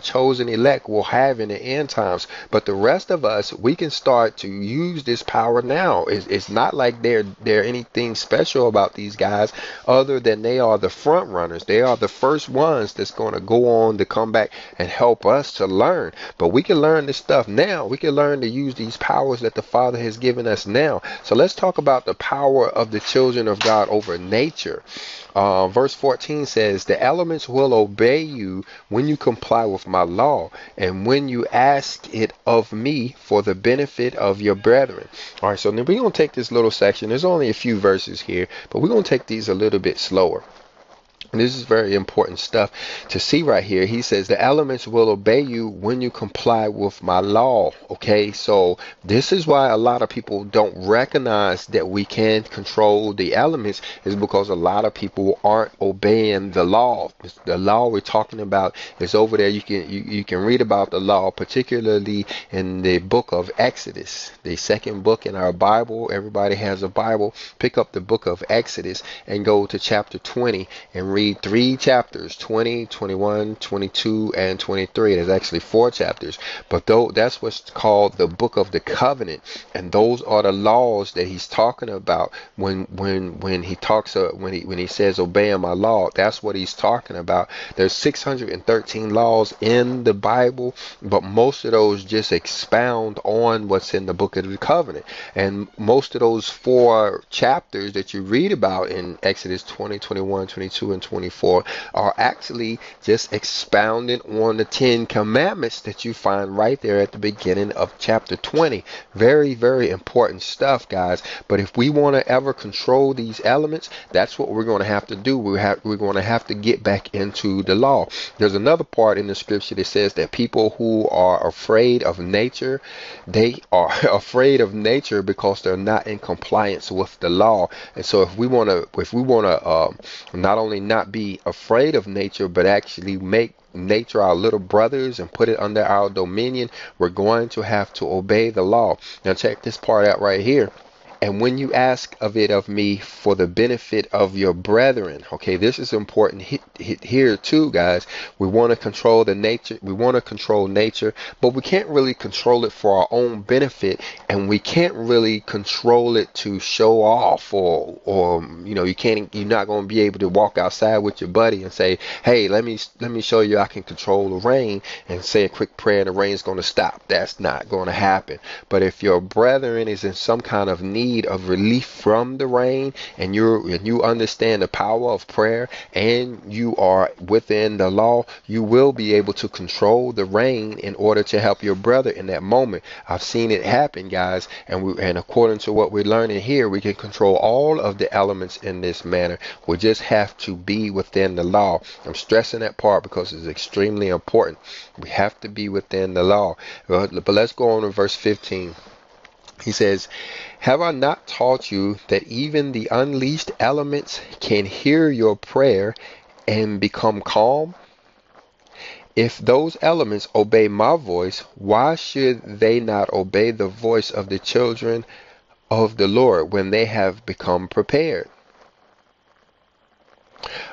chosen elect will have in the end times. But the rest of us, we can start to use this power now. It's not like they're anything special about these guys, other than they are the front runners. They are the first ones that's going to go on to come back and help us to learn. But we can learn this stuff now. We can learn to use these powers that the Father has given us now. So let's talk about the power of the children of God over nature. Verse 14 says, the elements will obey you when you comply with my law, and when you ask it of me for the benefit of your brethren. All right, so then we're going to take this little section. There's only a few verses here, but we're going to take these a little bit slower. And this is very important stuff to see right here. He says the elements will obey you when you comply with my law. Okay, so this is why a lot of people don't recognize that we can control the elements, is because a lot of people aren't obeying the law. The law we're talking about is over there. You can read about the law, particularly in the book of Exodus, the second book in our Bible. Everybody has a Bible. Pick up the book of Exodus and go to chapter 20 and read 3 chapters, 20, 21, 22, and 23. There's actually 4 chapters, but though that's what's called the book of the covenant, and those are the laws that he's talking about when he talks when he says obeying my law. That's what he's talking about. There's 613 laws in the Bible, but most of those just expound on what's in the book of the covenant. And most of those 4 chapters that you read about in Exodus 20, 21, 22, and 24 are actually just expounding on the 10 commandments that you find right there at the beginning of chapter 20. Very, very important stuff, guys. But if we want to ever control these elements, that's what we're going to have to do. We're going to have to get back into the law. There's another part in the scripture that says that people who are afraid of nature, they are afraid of nature because they're not in compliance with the law. And so if we want to not only not be afraid of nature, but actually make nature our little brothers and put it under our dominion, we're going to have to obey the law. Now check this part out right here. And when you ask of it of me for the benefit of your brethren. Okay, this is important here too, guys. We want to control the nature. We want to control nature, but we can't really control it for our own benefit, and we can't really control it to show off, or you're not going to be able to walk outside with your buddy and say, hey, let me show you I can control the rain, and say a quick prayer and the rain's going to stop. That's not going to happen. But if your brethren is in some kind of need of relief from the rain, and you understand the power of prayer, and you are within the law, you will be able to control the rain in order to help your brother in that moment. I've seen it happen, guys, and according to what we're learning here, we can control all of the elements in this manner. We just have to be within the law. I'm stressing that part because it's extremely important. We have to be within the law. But let's go on to verse 15. He says, have I not taught you that even the unleashed elements can hear your prayer and become calm? If those elements obey my voice, why should they not obey the voice of the children of the Lord when they have become prepared?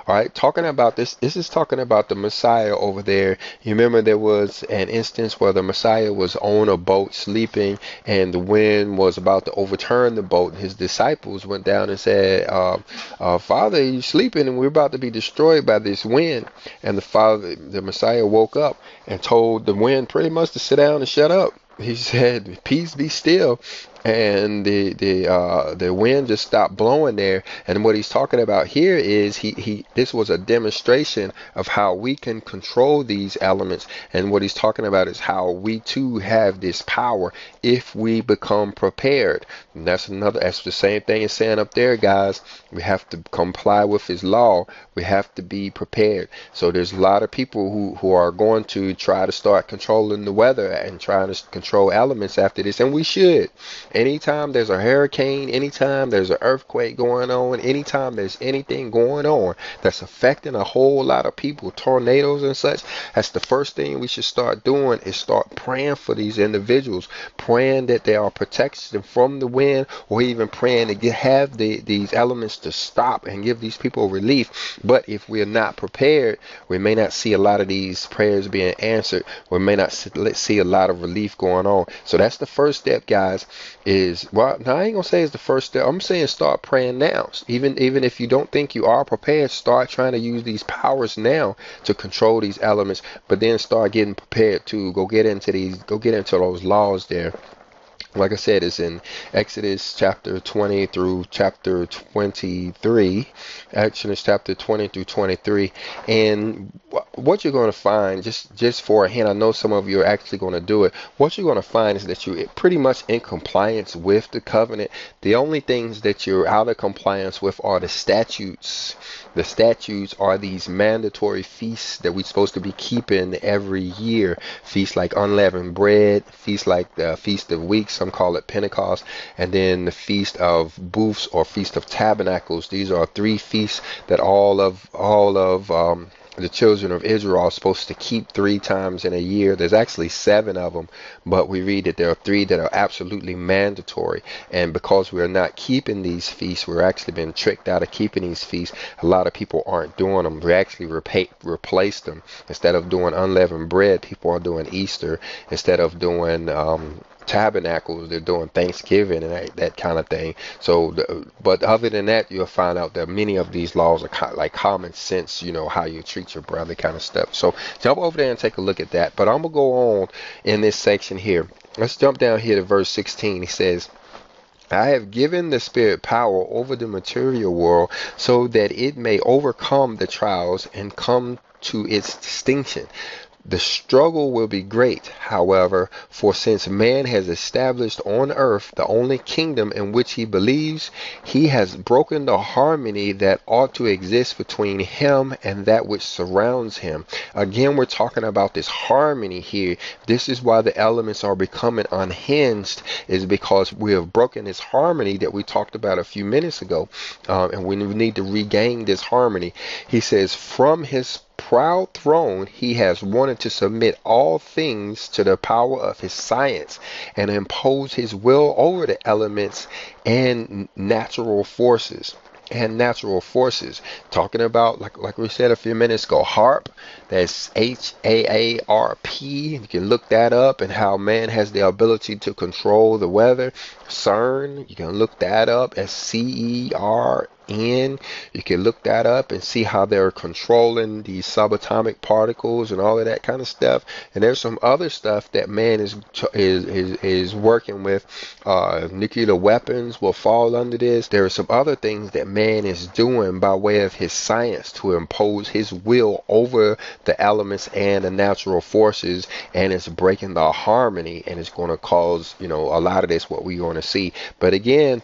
All right, talking about this is talking about the Messiah over there. You remember there was an instance where the Messiah was on a boat sleeping, and the wind was about to overturn the boat. His disciples went down and said, Father, you're sleeping and we're about to be destroyed by this wind. And the Messiah woke up and told the wind pretty much to sit down and shut up. He said, peace be still. And the wind just stopped blowing there. And what he's talking about here is this was a demonstration of how we can control these elements. And what he's talking about is how we too have this power if we become prepared. And that's the same thing as saying up there, guys. We have to comply with his law. We have to be prepared. So there's a lot of people who are going to try to start controlling the weather and trying to control elements after this, and we should. Anytime there's a hurricane, anytime there's an earthquake going on, anytime there's anything going on that's affecting a whole lot of people, tornadoes and such, that's the first thing we should start doing, is start praying for these individuals, praying that they are protected from the wind, or even praying to have these elements to stop and give these people relief. But if we're not prepared, we may not see a lot of these prayers being answered. We may not see a lot of relief going on. So that's the first step, guys. Is, well, now I ain't gonna say it's the first step. I'm saying start praying now. Even if you don't think you are prepared, start trying to use these powers now to control these elements. But then start getting prepared to go get into those laws there. Like I said, it's in Exodus chapter 20 through chapter 23. Exodus chapter 20 through 23. And what you're going to find, just for a hint, I know some of you are actually going to do it. What you're going to find is that you're pretty much in compliance with the covenant. The only things that you're out of compliance with are the statutes. The statutes are these mandatory feasts that we're supposed to be keeping every year. Feasts like unleavened bread, feasts like the Feast of Weeks, some call it Pentecost, and then the Feast of Booths or Feast of Tabernacles. These are 3 feasts that all of the children of Israel are supposed to keep 3 times in a year. There's actually 7 of them, but we read that there are 3 that are absolutely mandatory. And because we're not keeping these feasts, we're actually been tricked out of keeping these feasts. A lot of people aren't doing them. We actually replaced them. Instead of doing unleavened bread, people are doing Easter. Instead of doing tabernacles, they're doing Thanksgiving and that kind of thing. So but other than that, you'll find out that many of these laws are like common sense, how you treat your brother kind of stuff. So jump over there and take a look at that. But I'm gonna go on in this section here. Let's jump down here to verse 16. He says, I have given the Spirit power over the material world so that it may overcome the trials and come to its distinction. The struggle will be great, however, for since man has established on earth the only kingdom in which he believes, he has broken the harmony that ought to exist between him and that which surrounds him. Again, we're talking about this harmony here. This is why the elements are becoming unhinged, is because we have broken this harmony that we talked about a few minutes ago, and we need to regain this harmony. He says, from his proud throne he has wanted to submit all things to the power of his science and impose his will over the elements and natural forces. Talking about, like we said a few minutes ago, HAARP. That's HAARP. You can look that up, and how man has the ability to control the weather. CERN, you can look that up as CERN. You can look that up and see how they're controlling these subatomic particles and all of that kind of stuff. And there's some other stuff that man is working with. Nuclear weapons will fall under this. There are some other things that man is doing by way of his science to impose his will over the elements and the natural forces, and it's breaking the harmony, and it's going to cause, a lot of this what we're going to see. But again,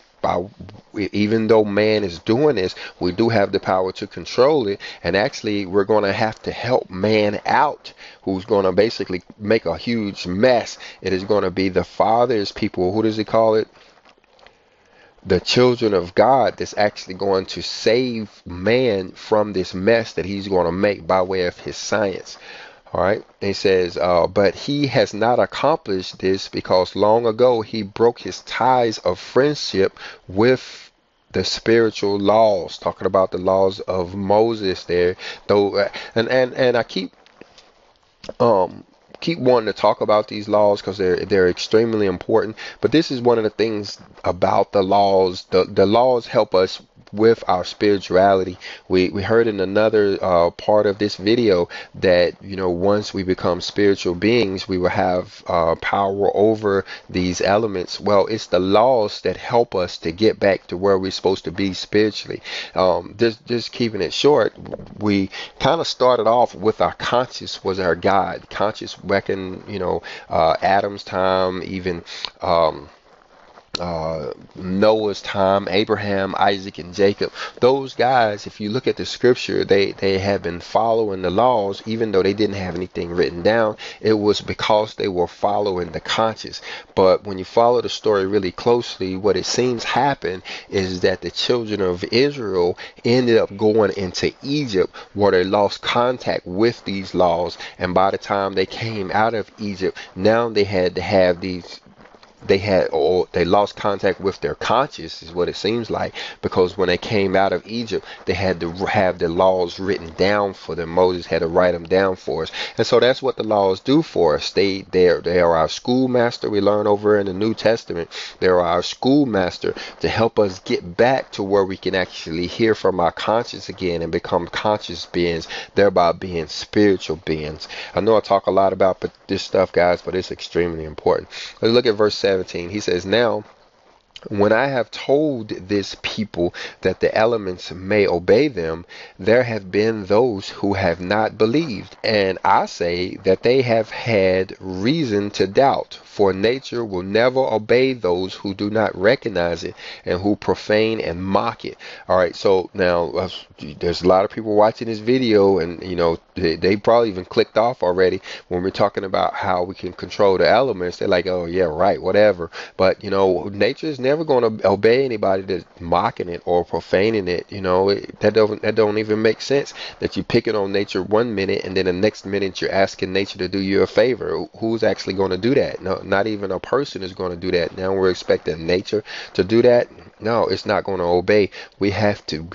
even though man is doing this, we do have the power to control it, and actually we're going to have to help man out, who's going to basically make a huge mess. It is going to be the Father's people, who does he call it? The children of God, that's actually going to save man from this mess that he's going to make by way of his science. All right. He says, but he has not accomplished this because long ago he broke his ties of friendship with the spiritual laws, talking about the laws of Moses there. Though, and I keep wanting to talk about these laws because they're extremely important. But this is one of the things about the laws. The laws help us with our spirituality. We heard in another part of this video that once we become spiritual beings, we will have power over these elements. Well, it's the laws that help us to get back to where we're supposed to be spiritually. Just keeping it short, we kind of started off with our conscious was our guide. Conscious back in Adam's time, even Noah's time, Abraham, Isaac, and Jacob. Those guys, if you look at the scripture, they have been following the laws, even though they didn't have anything written down. It was because they were following the conscience. But when you follow the story really closely, what it seems happened is that the children of Israel ended up going into Egypt, where they lost contact with these laws. And by the time they came out of Egypt, now they had to have these, they lost contact with their conscience, is what it seems like, because when they came out of Egypt, they had to have the laws written down for them. Moses had to write them down for us. And so that's what the laws do for us. They are our schoolmaster. We learn over in the New Testament, they are our schoolmaster to help us get back to where we can actually hear from our conscience again and become conscious beings, thereby being spiritual beings. I know I talk a lot about this stuff, guys, but it's extremely important. Let's look at verse 17. He says, "Now, when I have told this people that the elements may obey them, there have been those who have not believed. And I say that they have had reason to doubt, for nature will never obey those who do not recognize it and who profane and mock it." All right, so now there's a lot of people watching this video, and they probably even clicked off already when we're talking about how we can control the elements. They're like, "Oh yeah, right, whatever." But nature is never going to obey anybody that's mocking it or profaning it. That don't even make sense. That you pick it on nature one minute and then the next minute you're asking nature to do you a favor. Who's actually going to do that? No, not even a person is going to do that. Now we're expecting nature to do that. No, it's not going to obey. We have to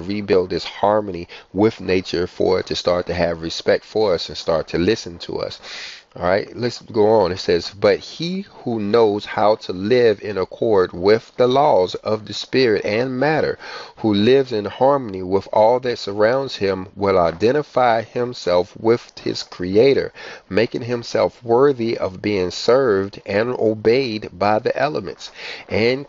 rebuild this harmony with nature for it to start to have respect for us and start to listen to us. All right, let's go on. It says, "But he who knows how to live in accord with the laws of the spirit and matter, who lives in harmony with all that surrounds him, will identify himself with his creator, making himself worthy of being served and obeyed by the elements, and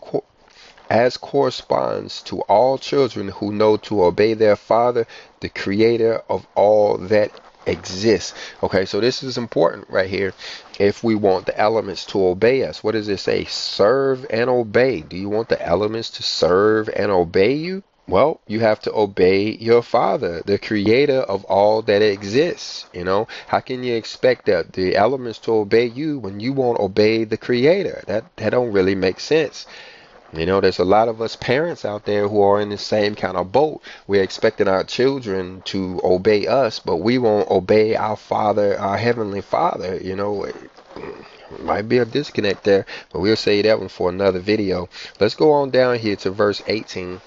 as corresponds to all children who know to obey their father, the creator of all that exists." Okay, so this is important right here. If we want the elements to obey us, what does it say? Serve and obey. Do you want the elements to serve and obey you? Well, you have to obey your father, the creator of all that exists. How can you expect that the elements to obey you when you won't obey the creator? That don't really make sense. There's a lot of us parents out there who are in the same kind of boat. We're expecting our children to obey us, but we won't obey our Father, our Heavenly Father. It might be a disconnect there, but we'll say that one for another video. Let's go on down here to verse 18.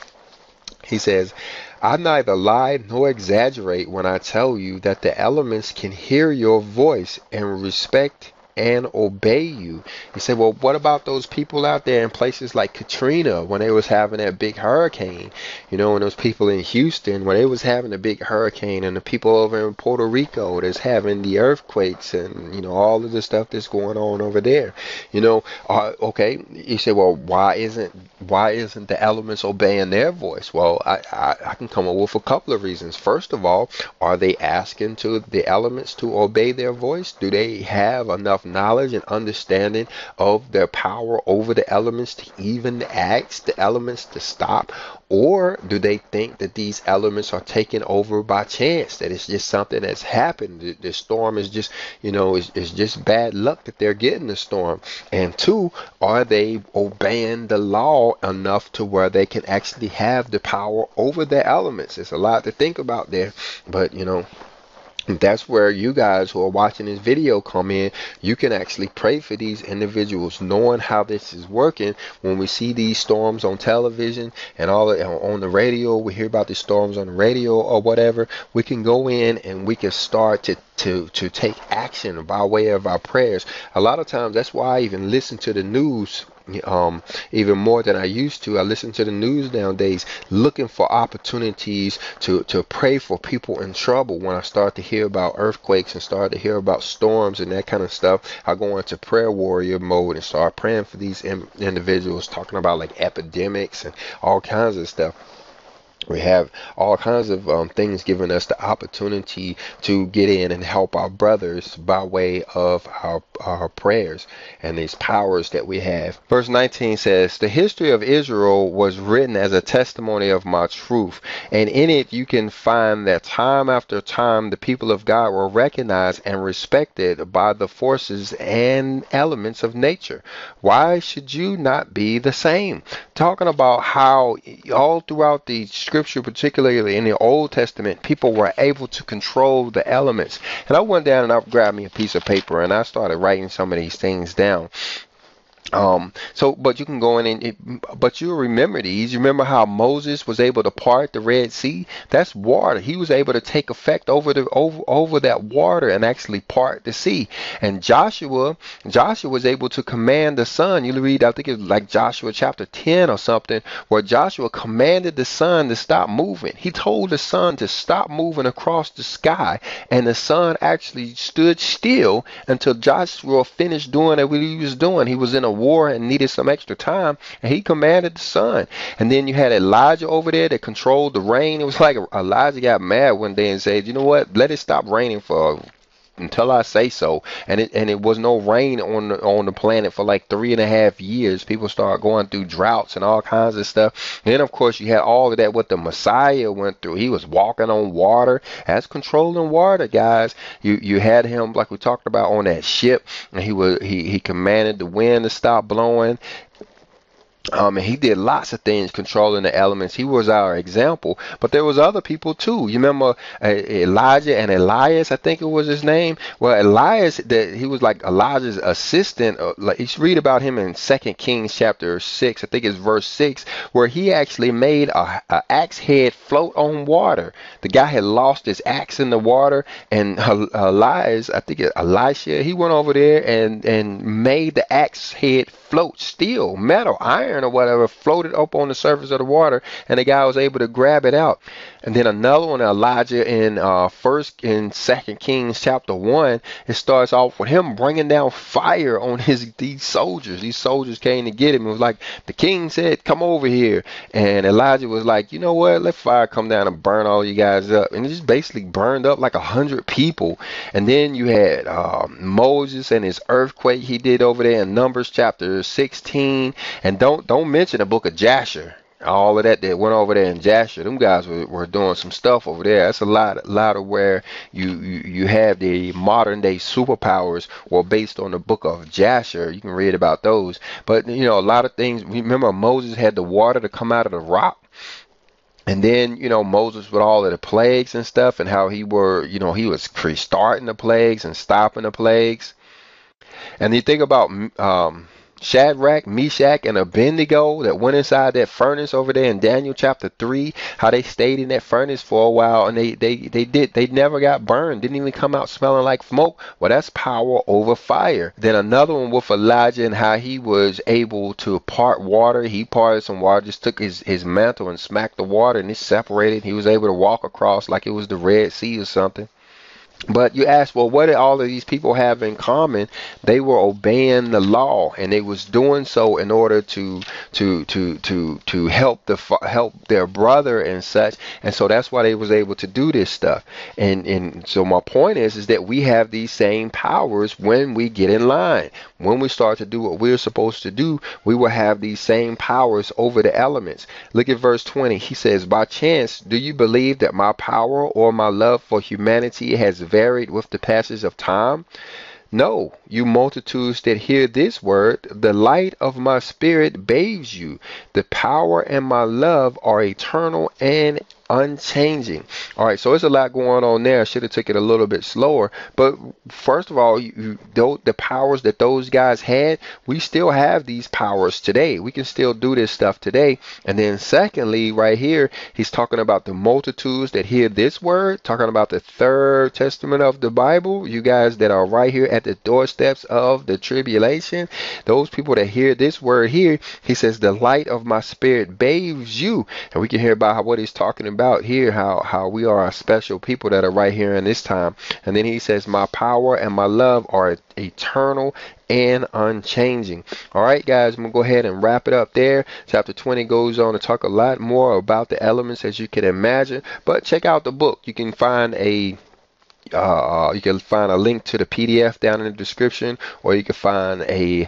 He says, "I neither lie nor exaggerate when I tell you that the elements can hear your voice and respect and obey you." He said, well, what about those people out there in places like Katrina when they was having that big hurricane? And those people in Houston when they was having a big hurricane, and the people over in Puerto Rico that's having the earthquakes and all of the stuff that's going on over there. Okay, you say, well, why isn't the elements obeying their voice? Well, I can come up with a couple of reasons. First of all, are they asking to the elements to obey their voice? Do they have enough knowledge and understanding of their power over the elements to even ask the elements to stop? Or do they think that these elements are taken over by chance, that it's just something that's happened? The storm is just, it's just bad luck that they're getting the storm. And two, are they obeying the law enough to where they can actually have the power over the elements? It's a lot to think about there, but that's where you guys who are watching this video come in. You can actually pray for these individuals, knowing how this is working. When we see these storms on television and all on the radio, we hear about the storms on the radio or whatever, we can go in and we can start to take action by way of our prayers. A lot of times, that's why I even listen to the news even more than I used to. I listen to the news nowadays looking for opportunities to pray for people in trouble. When I start to hear about earthquakes and start to hear about storms and that kind of stuff, I go into prayer warrior mode and start praying for these individuals, talking about like epidemics and all kinds of stuff. We have all kinds of things giving us the opportunity to get in and help our brothers by way of our prayers and these powers that we have. Verse 19 says, "The history of Israel was written as a testimony of my truth, and in it you can find that time after time the people of God were recognized and respected by the forces and elements of nature. Why should you not be the same?" Talking about how all throughout the scripture, particularly in the Old Testament, people were able to control the elements. And I went down and I grabbed me a piece of paper and I started writing some of these things down. But you can go in but you'll remember these. You remember how Moses was able to part the Red Sea? That's water. He was able to take effect over that water and actually part the sea. And Joshua was able to command the sun. You read, I think it's like Joshua chapter 10 or something, where Joshua commanded the sun to stop moving. He told the sun to stop moving across the sky, and the sun actually stood still until Joshua finished doing what he was doing. He was in a war and needed some extra time, and he commanded the sun. And then you had Elijah over there that controlled the rain. It was like Elijah got mad one day and said, "You know what? Let it stop raining until I say so." And it was no rain on the planet for like 3.5 years. People started going through droughts and all kinds of stuff. And then of course you had all of that what the Messiah went through. He was walking on water. That's controlling water, guys. You had him, like we talked about, on that ship, and he commanded the wind to stop blowing. And he did lots of things controlling the elements. He was our example, but there was other people too. You remember Elijah and Elias, I think it was his name. Well, Elias, he was like Elijah's assistant. Like you read about him in 2 Kings chapter 6, I think it's verse 6, where he actually made a axe head float on water. The guy had lost his axe in the water, and Elias, I think Elisha, he went over there and made the axe head float, steel, metal, iron or whatever, floated up on the surface of the water, and the guy was able to grab it out. And then another one, Elijah, in 2 Kings chapter 1, it starts off with him bringing down fire on these soldiers. These soldiers came to get him. It was like the king said, "Come over here," and Elijah was like, "You know what? Let fire come down and burn all you guys up." And it just basically burned up like 100 people. And then you had Moses and his earthquake he did over there in Numbers chapter 16, and don't mention the book of Jasher. All of that went over there in Jasher. Them guys were doing some stuff over there. That's a lot of where you have the modern day superpowers were based on the book of Jasher. You can read about those. But you know, a lot of things. Remember, Moses had the water to come out of the rock. And then, you know, Moses with all of the plagues and stuff, and how he was starting the plagues and stopping the plagues. And you think about Shadrach, Meshach, and Abednego that went inside that furnace over there in Daniel chapter 3, how they stayed in that furnace for a while, and they never got burned, didn't even come out smelling like smoke. Well, that's power over fire. Then another one with Elijah and how he was able to part water. He parted some water, just took his mantle and smacked the water, and it separated. He was able to walk across like it was the Red Sea or something. But you ask, well, what did all of these people have in common? They were obeying the law, and they was doing so in order to help their brother and such. And so that's why they was able to do this stuff. And so my point is that we have these same powers when we get in line. When we start to do what we're supposed to do, we will have these same powers over the elements. Look at verse 20. He says, "By chance, do you believe that my power or my love for humanity has varied with the passage of time? No, you multitudes that hear this word, the light of my spirit bathes you. The power and my love are eternal and unchanging." All right, so there's a lot going on there. I should have took it a little bit slower. But first of all, the powers that those guys had, we still have these powers today. We can still do this stuff today. And then secondly, right here, he's talking about the multitudes that hear this word, talking about the third testament of the Bible. You guys that are right here at the doorsteps of the tribulation, those people that hear this word here, he says, the light of my spirit bathes you. And we can hear about what he's talking about here, how we are a special people that are right here in this time. And then he says, my power and my love are eternal and unchanging. All right, guys, I'm going to go ahead and wrap it up there. Chapter 20 goes on to talk a lot more about the elements as you can imagine, but check out the book. You can find a link to the PDF down in the description, or you can find a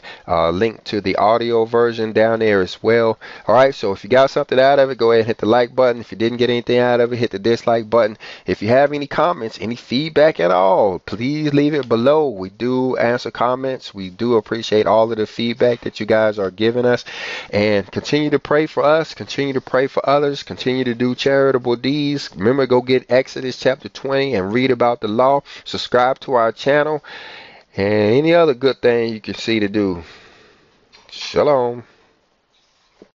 link to the audio version down there as well. All right, so if you got something out of it, go ahead and hit the like button. If you didn't get anything out of it, hit the dislike button. If you have any comments, any feedback at all, please leave it below. We do answer comments. We do appreciate all of the feedback that you guys are giving us, and continue to pray for us, continue to pray for others, continue to do charitable deeds. Remember, go get Exodus chapter 20 and read about the law. Subscribe to our channel, and any other good thing you can see to do. Shalom.